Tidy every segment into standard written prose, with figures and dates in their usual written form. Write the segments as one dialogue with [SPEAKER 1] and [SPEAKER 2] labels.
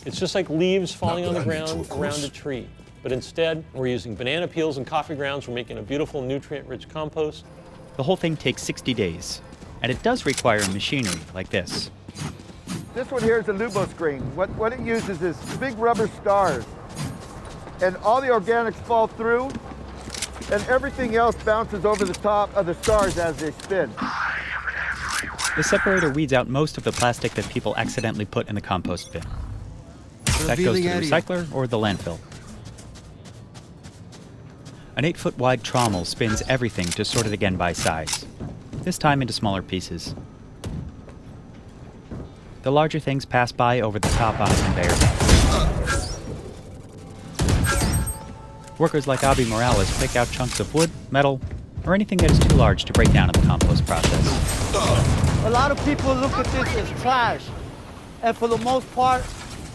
[SPEAKER 1] It's just like leaves falling on the ground around a tree. But instead, we're using banana peels and coffee grounds. We're making a beautiful nutrient-rich compost.
[SPEAKER 2] The whole thing takes 60 days, and it does require machinery like this.
[SPEAKER 3] This one here is a Lubo screen. What it uses is big rubber stars. And all the organics fall through, and everything else bounces over the top of the stars as they spin.
[SPEAKER 2] The separator weeds out most of the plastic that people accidentally put in the compost bin. That goes to the recycler or the landfill. An 8-foot wide trommel spins everything to sort it again by size, this time into smaller pieces. The larger things pass by over the top on a conveyor belt. Workers like Abby Morales pick out chunks of wood, metal, or anything that is too large to break down in the compost process.
[SPEAKER 4] A lot of people look at this as trash, and for the most part,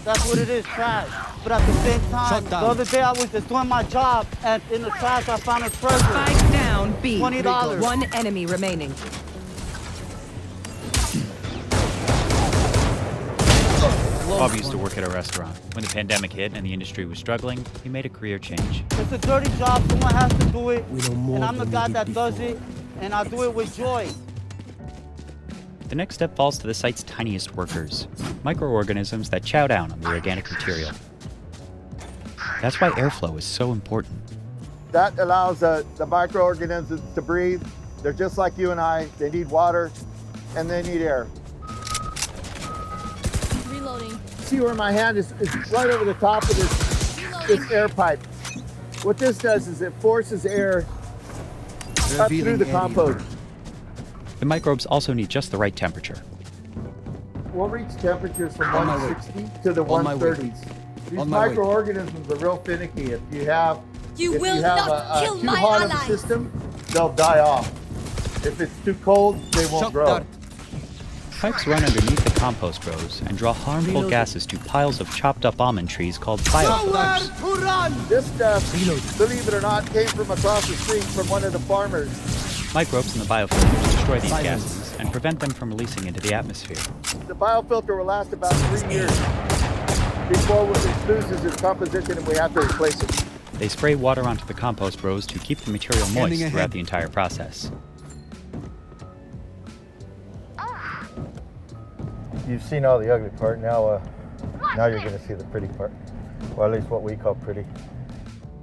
[SPEAKER 4] that's what it is, trash. But at the same time, the other day I was just doing my job, and in the trash I found a treasure.
[SPEAKER 5] Spike down, B.
[SPEAKER 4] $20.
[SPEAKER 5] One enemy remaining.
[SPEAKER 2] Bob used to work at a restaurant. When the pandemic hit and the industry was struggling, he made a career change.
[SPEAKER 4] It's a dirty job, someone has to do it, and I'm the guy that does it, and I do it with joy.
[SPEAKER 2] The next step falls to the site's tiniest workers, microorganisms that chow down on the organic material. That's why airflow is so important.
[SPEAKER 3] That allows the microorganisms to breathe. They're just like you and I. They need water, and they need air.
[SPEAKER 6] Reloading.
[SPEAKER 3] See where my hand is right over the top of this air pipe. What this does is it forces air up through the compost.
[SPEAKER 2] The microbes also need just the right temperature.
[SPEAKER 3] We'll reach temperatures from 160 to the 130s. These microorganisms are real finicky. If you have
[SPEAKER 6] You
[SPEAKER 3] if
[SPEAKER 6] will
[SPEAKER 3] you have
[SPEAKER 6] not
[SPEAKER 3] a
[SPEAKER 6] kill
[SPEAKER 3] too
[SPEAKER 6] my
[SPEAKER 3] hot of a
[SPEAKER 6] allies.
[SPEAKER 3] system, they'll die off. If it's too cold, they won't grow.
[SPEAKER 2] Pipes run underneath the compost rows and draw harmful gases to piles of chopped up almond trees called biofilters.
[SPEAKER 3] This stuff, believe it or not, came from across the street from one of the farmers.
[SPEAKER 2] Microbes in the biofilters destroy these gases and prevent them from releasing into the atmosphere.
[SPEAKER 3] The biofilter will last about 3 years before it loses its composition and we have to replace it.
[SPEAKER 2] They spray water onto the compost rows to keep the material moist throughout the entire process.
[SPEAKER 3] You've seen all the ugly part, now you're going to see the pretty part. Or at least what we call pretty.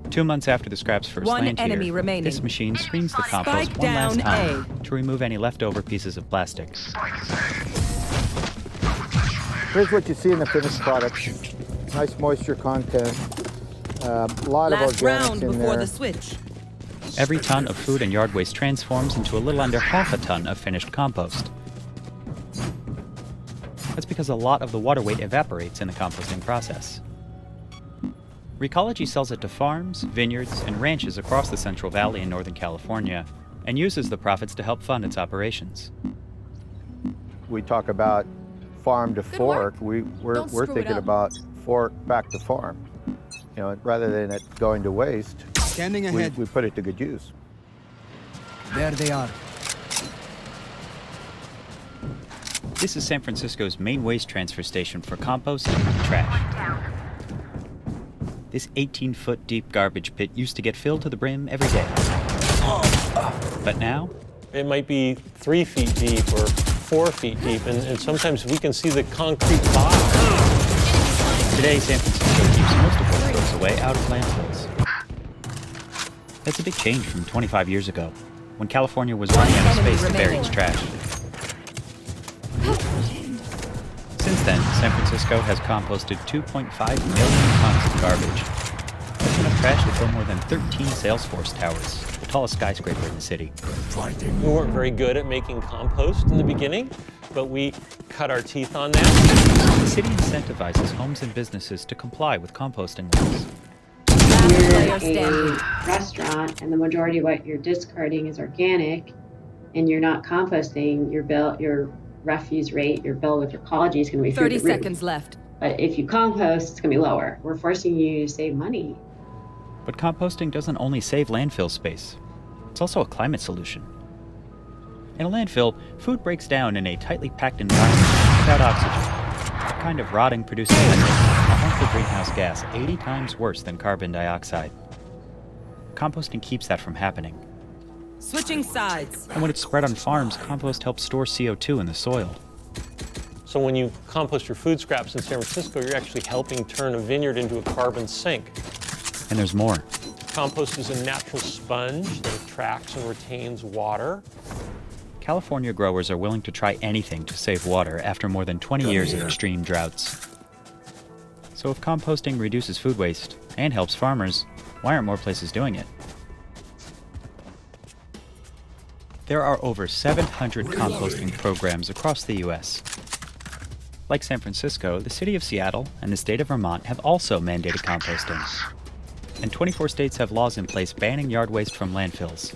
[SPEAKER 2] 2 months after the scraps first
[SPEAKER 5] One
[SPEAKER 2] land
[SPEAKER 5] enemy
[SPEAKER 2] here,
[SPEAKER 5] remaining.
[SPEAKER 2] this machine screens the compost
[SPEAKER 5] Spike
[SPEAKER 2] one last
[SPEAKER 5] down
[SPEAKER 2] time to remove any leftover pieces of plastic.
[SPEAKER 3] Here's what you see in the finished product. Nice moisture content. A lot of
[SPEAKER 5] Last
[SPEAKER 3] organics
[SPEAKER 5] round
[SPEAKER 3] in
[SPEAKER 5] before
[SPEAKER 3] there.
[SPEAKER 5] the switch.
[SPEAKER 2] Every ton of food and yard waste transforms into a little under half a ton of finished compost. That's because a lot of the water weight evaporates in the composting process. Recology sells it to farms, vineyards, and ranches across the Central Valley in Northern California and uses the profits to help fund its operations.
[SPEAKER 3] We talk about farm to fork. We're thinking about fork back to farm. You know, rather than it going to waste, we put it to good use.
[SPEAKER 7] There they are.
[SPEAKER 2] This is San Francisco's main waste transfer station for compost and trash. This 18-foot deep garbage pit used to get filled to the brim every day. But now?
[SPEAKER 1] It might be 3 feet deep or 4 feet deep, and sometimes we can see the concrete bottom.
[SPEAKER 2] Today, San Francisco keeps most of what it throws away out of landfills. That's a big change from 25 years ago, when California was running out of space to bury its trash. Since then, San Francisco has composted 2.5 million tons of garbage. That's enough trash to fill more than 13 Salesforce towers, the tallest skyscraper in the city.
[SPEAKER 1] We weren't very good at making compost in the beginning, but we cut our teeth on that.
[SPEAKER 2] The city incentivizes homes and businesses to comply with composting laws.
[SPEAKER 5] Player
[SPEAKER 8] a restaurant and the majority of what you're discarding is organic and you're not composting, your refuse rate, your bill with ecology is going to be
[SPEAKER 5] 30
[SPEAKER 8] through the roof.
[SPEAKER 5] seconds left.
[SPEAKER 8] But if you compost, it's going to be lower. We're forcing you to save money.
[SPEAKER 2] But composting doesn't only save landfill space. It's also a climate solution. In a landfill, food breaks down in a tightly packed environment without oxygen. a kind of rotting producing methane, a harmful greenhouse gas 80 times worse than carbon dioxide. Composting keeps that from happening.
[SPEAKER 5] Switching sides.
[SPEAKER 2] And when it's spread on farms, compost helps store CO2 in the soil.
[SPEAKER 1] So when you compost your food scraps in San Francisco, you're actually helping turn a vineyard into a carbon sink.
[SPEAKER 2] And there's more.
[SPEAKER 1] Compost is a natural sponge that attracts and retains water.
[SPEAKER 2] California growers are willing to try anything to save water after more than 20 years of extreme droughts. So if composting reduces food waste and helps farmers, why aren't more places doing it? There are over 700 composting programs across the U.S. Like San Francisco, the city of Seattle and the state of Vermont have also mandated composting. And 24 states have laws in place banning yard waste from landfills.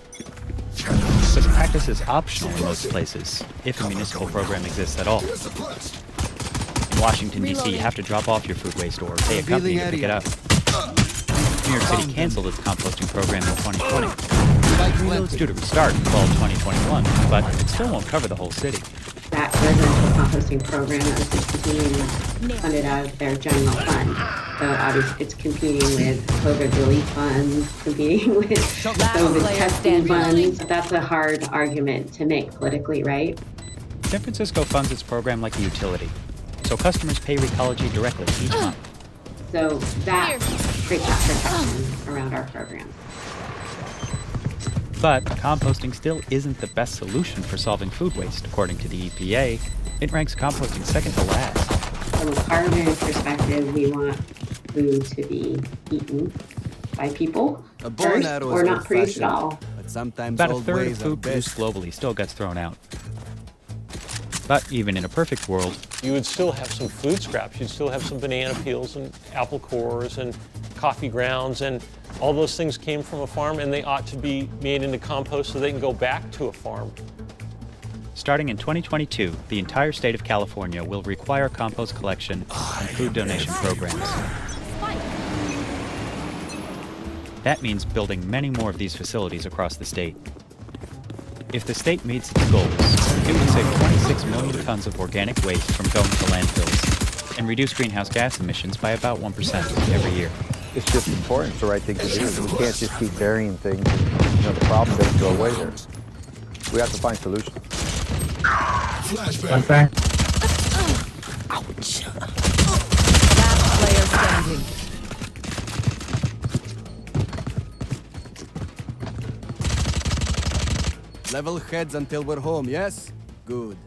[SPEAKER 2] But the practice is optional in most places, if a municipal program exists at all. In Washington, D.C., you have to drop off your food waste or pay a company to pick it up. New York City canceled its composting program in 2020. It's due to restart in fall 2021, but it still won't cover the whole city.
[SPEAKER 8] That residential composting program that was discontinued funded out of their general fund. So obviously it's competing with COVID relief funds, competing with COVID testing funds. That's a hard argument to make politically, right?
[SPEAKER 2] San Francisco funds its program like a utility, so customers pay Recology directly each month.
[SPEAKER 8] So that creates that protection around our program.
[SPEAKER 2] But composting still isn't the best solution for solving food waste, according to the EPA. It ranks composting second to last.
[SPEAKER 8] From a carbon perspective, we want food to be eaten by people first, or not produced at all.
[SPEAKER 2] About a third of food produced globally still gets thrown out. But even in a perfect world,
[SPEAKER 1] You would still have some food scraps. You'd still have some banana peels and apple cores and coffee grounds, and all those things came from a farm, and they ought to be made into compost so they can go back to a farm.
[SPEAKER 2] starting in 2022, the entire state of California will require compost collection and food donation programs. That means building many more of these facilities across the state. If the state meets its goals, it would save 26 million tons of organic waste from going to landfills and reduce greenhouse gas emissions by about 1% every year.
[SPEAKER 3] It's just important. It's the right thing to do. We can't just keep burying things. The problem doesn't go away there. We have to find solutions.
[SPEAKER 5] Flashback. Ouch. Last player standing.
[SPEAKER 7] Level heads until we're home, yes? Good.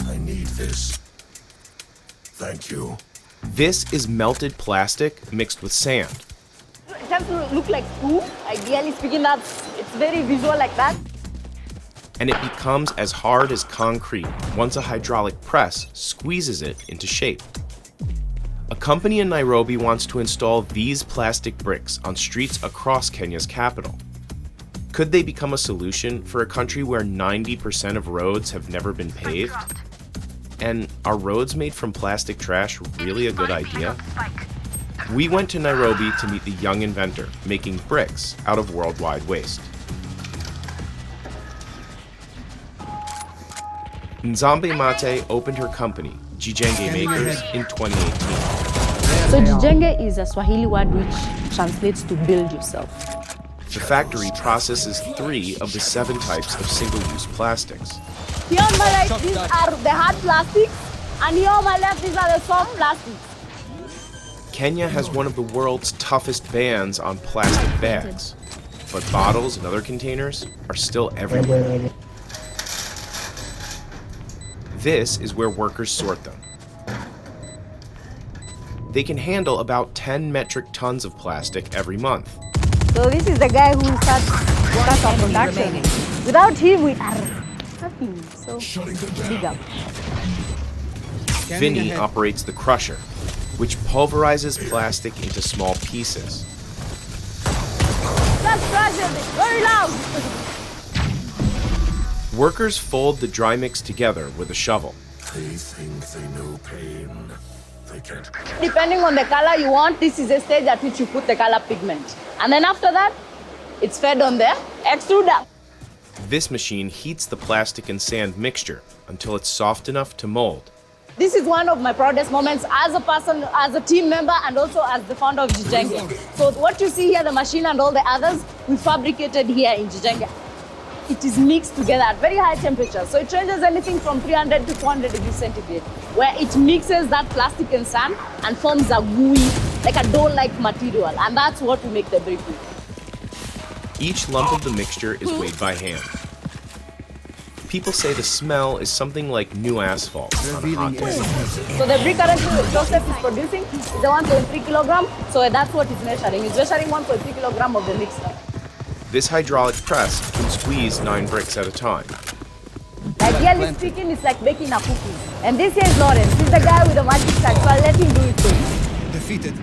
[SPEAKER 6] I need this. Thank you. This is melted plastic mixed with sand.
[SPEAKER 9] It has to look like poop. Ideally speaking, it's very visual like that.
[SPEAKER 6] And it becomes as hard as concrete once a hydraulic press squeezes it into shape. A company in Nairobi wants to install these plastic bricks on streets across Kenya's capital. Could they become a solution for a country where 90% of roads have never been paved? And are roads made from plastic trash really a good idea? We went to Nairobi to meet the young inventor making bricks out of worldwide waste. Nzambe Mate opened her company, Jijenge Makers, in 2018.
[SPEAKER 9] So Jijenge is a Swahili word which translates to build yourself.
[SPEAKER 6] The factory processes 3 of the 7 types of single-use plastics.
[SPEAKER 9] Here on my right, these are the hard plastics, and here on my left, these are the soft plastics.
[SPEAKER 6] Kenya has one of the world's toughest bans on plastic bags, but bottles and other containers are still everywhere. This is where workers sort them. They can handle about 10 metric tons of plastic every month.
[SPEAKER 9] So this is the guy who starts our production.
[SPEAKER 5] remaining.
[SPEAKER 9] Without him, we are nothing. So big up.
[SPEAKER 6] Vinny operates the crusher, which pulverizes plastic into small pieces.
[SPEAKER 9] Let's crush it very loud.
[SPEAKER 6] Workers fold the dry mix together with a shovel.
[SPEAKER 10] They think they know pain.
[SPEAKER 9] Depending on the color you want, this is a stage at which you put the color pigment. And then after that, it's fed on the extruder.
[SPEAKER 6] This machine heats the plastic and sand mixture until it's soft enough to mold.
[SPEAKER 9] This is one of my proudest moments as a person, as a team member, and also as the founder of Jijenge. So what you see here, the machine and all the others, we fabricated here in Jijenge. It is mixed together at very high temperatures. So it ranges anything from 300 to 400 degrees centigrade, where it mixes that plastic and sand and forms a gooey, like a dough-like material. And that's what we make the brick with.
[SPEAKER 6] Each lump of the mixture is weighed by hand. People say the smell is something like new asphalt on a hot day.
[SPEAKER 9] So the brick currently Joseph is producing is a 1.3 kilogram. So that's what he's measuring. He's measuring 1.3 kilogram of the mixture.
[SPEAKER 6] This hydraulic press can squeeze 9 bricks at a time.
[SPEAKER 9] Ideally speaking, it's like baking a cookie. And this here is Lawrence. He's the guy with the magic sack, so I'll let him do it too.
[SPEAKER 7] Defeated.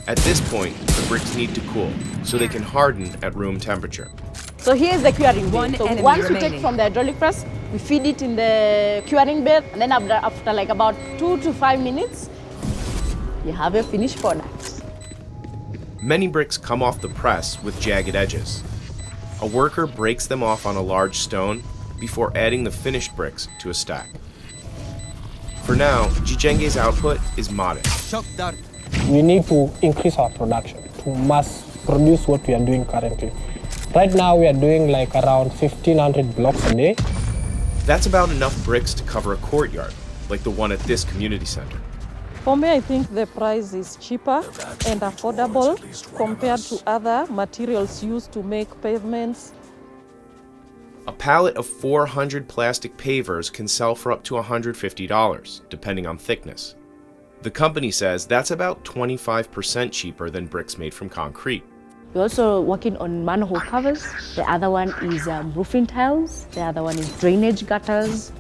[SPEAKER 6] At this point, the bricks need to cool, so they can harden at room temperature.
[SPEAKER 9] So here's the curing
[SPEAKER 5] One
[SPEAKER 9] bed. So
[SPEAKER 5] enemy
[SPEAKER 9] once we
[SPEAKER 5] remaining.
[SPEAKER 9] take from the hydraulic press, we feed it in the curing bed, and then after like about 2 to 5 minutes, you have a finished product.
[SPEAKER 6] Many bricks come off the press with jagged edges. A worker breaks them off on a large stone before adding the finished bricks to a stack. For now, Jijenge's output is modest.
[SPEAKER 7] Shock dart.
[SPEAKER 10] We need to increase our production to mass produce what we are doing currently. Right now we are doing like around 1,500 blocks a day.
[SPEAKER 6] That's about enough bricks to cover a courtyard, like the one at this community center.
[SPEAKER 11] For me, I think the price is cheaper and affordable compared to other materials used to make pavements.
[SPEAKER 6] A pallet of 400 plastic pavers can sell for up to $150, depending on thickness. The company says that's about 25% cheaper than bricks made from concrete.
[SPEAKER 9] We're also working on manhole covers. The other one is roofing tiles. The other one is drainage gutters.